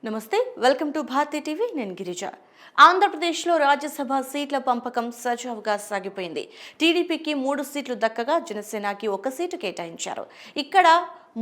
నమస్తే, welcome to Bharati TV. నేను గిరిజ. ఆంధ్రప్రదేశ్లో రాజ్యసభ సీట్ల పంపకం సజావుగా సాగిపోయింది. టీడీపీకి 3 సీట్లు దక్కగా జనసేనకి 1 సీటు కేటాయించారు. ఇక్కడ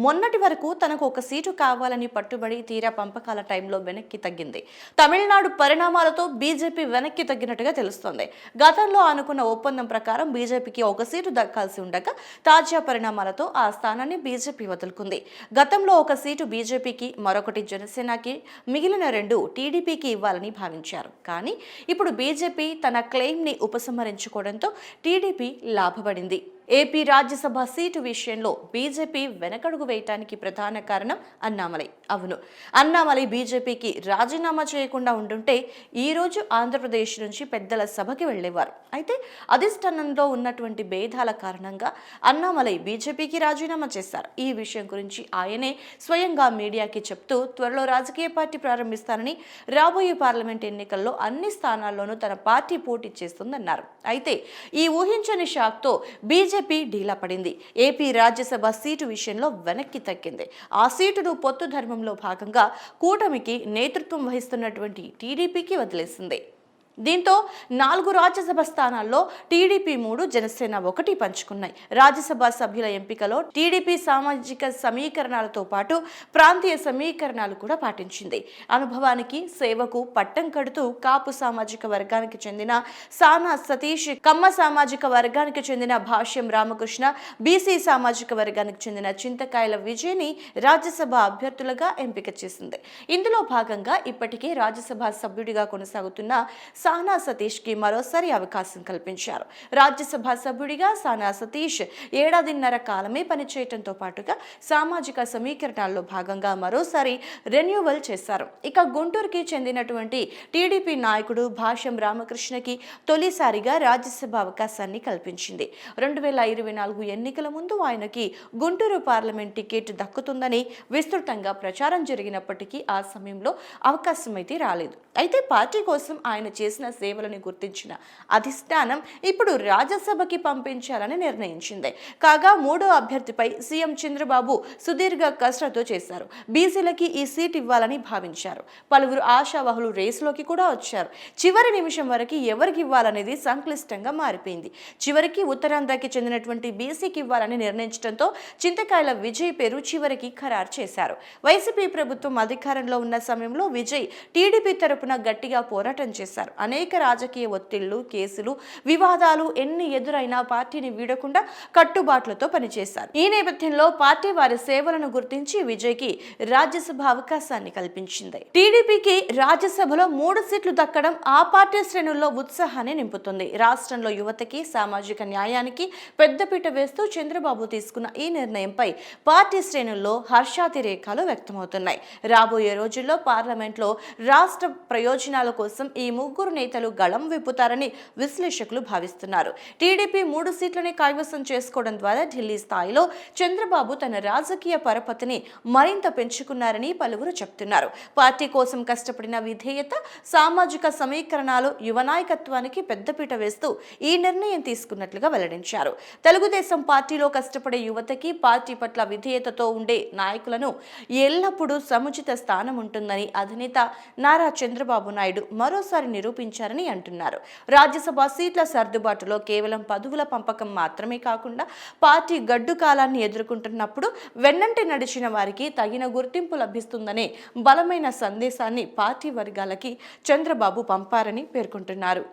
మొన్నటి వరకు తనకు 1 సీటు కావాలని పట్టుబడి తీరా పంపకాల టైంలో వెనక్కి తగ్గింది. తమిళనాడు పరిణామాలతో బీజేపీ వెనక్కి తగ్గినట్టుగా తెలుస్తోంది. గతంలో అనుకున్న ఒప్పందం ప్రకారం బీజేపీకి 1 సీటు దక్కాల్సి ఉండగా తాజా పరిణామాలతో ఆ స్థానాన్ని బీజేపీ వదులుకుంది. గతంలో 1 సీటు బీజేపీకి, మరొకటి జనసేనకి, మిగిలిన 2 టీడీపీకి ఇవ్వాలని భావించారు. కానీ ఇప్పుడు బీజేపీ తన క్లెయిమ్ని ఉపసంహరించుకోవడంతో టీడీపీ లాభపడింది. ఏపీ రాజ్యసభ సీటు విషయంలో బీజేపీ వెనకడుగు వేయటానికి ప్రధాన కారణం అన్నామలై. అవును, అన్నామలై బీజేపీకి రాజీనామా చేయకుండా ఉండుంటే ఈ రోజు ఆంధ్రప్రదేశ్ నుంచి పెద్దల సభకి వెళ్లేవారు. అయితే అధిష్టానంలో ఉన్నటువంటి భేదాల కారణంగా అన్నామలై బీజేపీకి రాజీనామా చేశారు. ఈ విషయం గురించి ఆయనే స్వయంగా మీడియాకి చెప్తూ త్వరలో రాజకీయ పార్టీ ప్రారంభిస్తానని, రాబోయే పార్లమెంట్ ఎన్నికల్లో అన్ని స్థానాల్లోనూ తన పార్టీ పోటీ చేస్తుందన్నారు. అయితే ఈ ఊహించని షాక్తో బీజేపీ డీలా పడింది. ఏపీ రాజ్యసభ సీటు విషయంలో వెనక్కి తగ్గింది. ఆ సీటును పొత్తు ధర్మంలో భాగంగా కూటమికి నేతృత్వం వహిస్తున్నటువంటి టీడీపీకి వదిలేసింది. దీంతో 4 రాజ్యసభ స్థానాల్లో టీడీపీ 3, జనసేన 1 పంచుకున్నాయి. రాజ్యసభ సభ్యుల ఎంపికలో టీడీపీ సామాజిక సమీకరణాలతో పాటు ప్రాంతీయ సమీకరణాలు కూడా పాటించింది. అనుభవానికి, సేవకు పట్టం కడుతూ కాపు సామాజిక వర్గానికి చెందిన సానా సతీష్, కమ్మ సామాజిక వర్గానికి చెందిన భాష్యం రామకృష్ణ, బీసీ సామాజిక వర్గానికి చెందిన చింతకాయల విజయ్ని రాజ్యసభ అభ్యర్థులుగా ఎంపిక చేసింది. ఇందులో భాగంగా ఇప్పటికే రాజ్యసభ సభ్యుడిగా కొనసాగుతున్న సానా సతీష్ కి మరోసారి అవకాశం కల్పించారు. రాజ్యసభ సభ్యుడిగా సానా సతీష్ 1.5 ఏడాది కాలమే పనిచేయడంతో పాటుగా సామాజిక సమీకరణాల్లో భాగంగా మరోసారి రెన్యూవల్ చేశారు. ఇక గుంటూరుకి చెందినటువంటి టీడీపీ నాయకుడు భాష్యం రామకృష్ణకి తొలిసారిగా రాజ్యసభ అవకాశాన్ని కల్పించింది. 2024 ఎన్నికల ముందు ఆయనకి గుంటూరు పార్లమెంట్ టికెట్ దక్కుతుందని విస్తృతంగా ప్రచారం జరిగినప్పటికీ ఆ సమయంలో అవకాశం అయితే రాలేదు. అయితే పార్టీ కోసం ఆయన చేసిన సేవలను గుర్తించిన అధిష్టానం ఇప్పుడు రాజ్యసభకి పంపించాలని నిర్ణయించింది. కాగా 3వ అభ్యర్థిపై సీఎం చంద్రబాబు సుదీర్ఘ కసరత్తు చేశారు. బీసీలకి ఈ సీట్ ఇవ్వాలని భావించారు. పలువురు ఆశావహులు రేసులోకి కూడా వచ్చారు. చివరి నిమిషం వరకు ఎవరికి ఇవ్వాలనేది సంక్లిష్టంగా మారిపోయింది. చివరికి ఉత్తరాంధ్రకి చెందినటువంటి బీసీకి ఇవ్వాలని నిర్ణయించడంతో చింతకాయల విజయ్ పేరు చివరికి ఖరారు చేశారు. వైసీపీ ప్రభుత్వం అధికారంలో ఉన్న సమయంలో విజయ్ టీడీపీ తరపున గట్టిగా పోరాటం చేశారు. అనేక రాజకీయ ఒత్తిళ్లు, కేసులు, వివాదాలు ఎన్ని ఎదురైనా పార్టీని వీడకుండా కట్టుబాట్లతో పనిచేశారు. ఈ నేపథ్యంలో పార్టీ వారి సేవలను గుర్తించి విజయ్కి రాజ్యసభ అవకాశాన్ని కల్పించింది. టీడీపీకి రాజ్యసభలో 3 సీట్లు దక్కడం ఆ పార్టీ శ్రేణుల్లో ఉత్సాహాన్ని నింపుతుంది. రాష్ట్రంలో యువతకి, సామాజిక న్యాయానికి పెద్దపీట వేస్తూ చంద్రబాబు తీసుకున్న ఈ నిర్ణయంపై పార్టీ శ్రేణుల్లో హర్షాతిరేకాలు వ్యక్తమవుతున్నాయి. రాబోయే రోజుల్లో పార్లమెంట్లో రాష్ట్ర ప్రయోజనాల కోసం ఈ 3 నేతలు గళం విప్పుతారని విశ్లేషకులు భావిస్తున్నారు. టీడీపీ 3 సీట్లని కైవసం చేసుకోవడం ద్వారా ఢిల్లీ స్థాయిలో చంద్రబాబు తన రాజకీయ పరపతిని మరింత పెంచుకున్నారని పలువురు చెప్తున్నారు. పార్టీ కోసం కష్టపడిన విధేయత, సామాజిక సమీకరణాలు, యువ నాయకత్వానికి పెద్దపీట వేస్తూ ఈ నిర్ణయం తీసుకున్నట్లుగా వెల్లడించారు. తెలుగుదేశం పార్టీలో కష్టపడే యువతకి, పార్టీ పట్ల విధేయతతో ఉండే నాయకులను ఎల్లప్పుడూ సముచిత స్థానం ఉంటుందని అధినేత నారా చంద్రబాబు నాయుడు మరోసారి నిరూపించారని అంటున్నారు. రాజ్యసభ సీట్ల సర్దుబాటులో కేవలం పదవుల పంపకం మాత్రమే కాకుండా పార్టీ గడ్డు కాలాన్ని ఎదుర్కొంటున్నప్పుడు వెన్నంటి నడిచిన వారికి తగిన గుర్తింపు లభిస్తుందనే బలమైన సందేశాన్ని పార్టీ వర్గాలకి చంద్రబాబు పంపారని పేర్కొంటున్నారు.